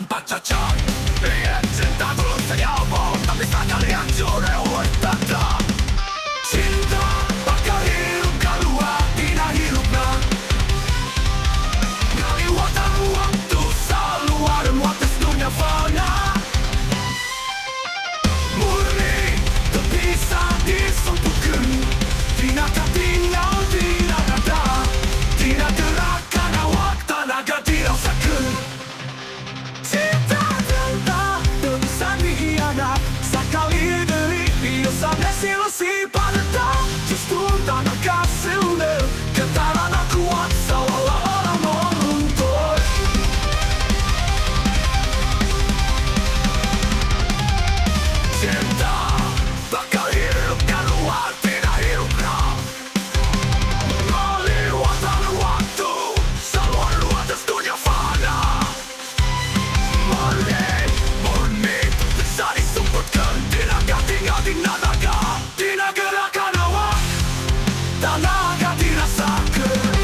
tanpa cacat. Inget cinta tulus senyapau, tapi Sakali ancur tanda. Cinta bakal hirup kaluar, tina hirupna. Ngaliwatan waktu selalu ada waktu dunia fana. Murni bisa disentuhkan, tina tinggal, tina ada, tina gerakan awak tanaga dirasakan. Cinta tentang bisa dihianat, Sakali deui bisa desilusi pada justru tanaga seluler, getaran kuat seolah-olah meluntur. Cinta bakal hirup kaluar, tina hirupna. Ngaliwatan waktu selalu atas dunia fana. Murni bisa disebutkan, tinaga tinggal di nanaga, tina gerakan awak tanaga dirasakan.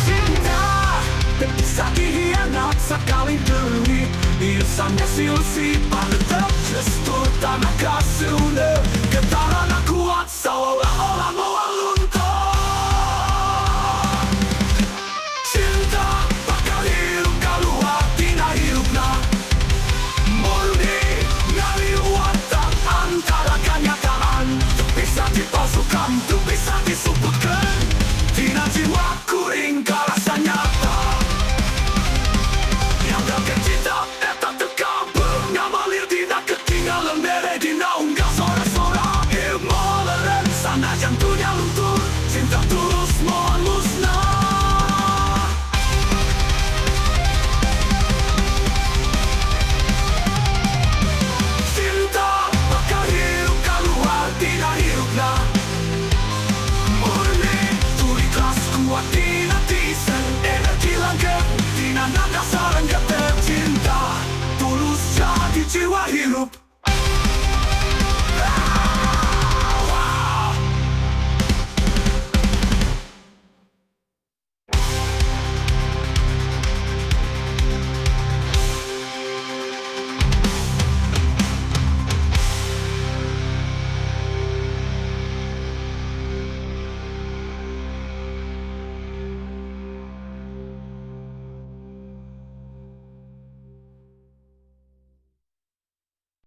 Cinta bisa dihianat, Sakali deui bisa desilusi pada justru tanaga seluler, getaran kuat seolah-olah meluntur. Cinta bakal hirup kaluar, tina hirupna. Murni ngaliwatan antara kenyataan, bisa dipalsukan, bisa disebutkan, tina jiwa kuring ke rasa nyata. Yang dapat cinta eta terkabur, ngamalir tina ketinggalan bere dina unggah sora-sora. Hirup moleren sana jantungnya luntur, cinta tulus mohon musnah. Cinta bakal hirup kaluar, tina hirupna. Murni tu ikhlas kuat tina tisan, energi langgeng tina nada sarang getar. Cinta tulus jadi jiwa hirup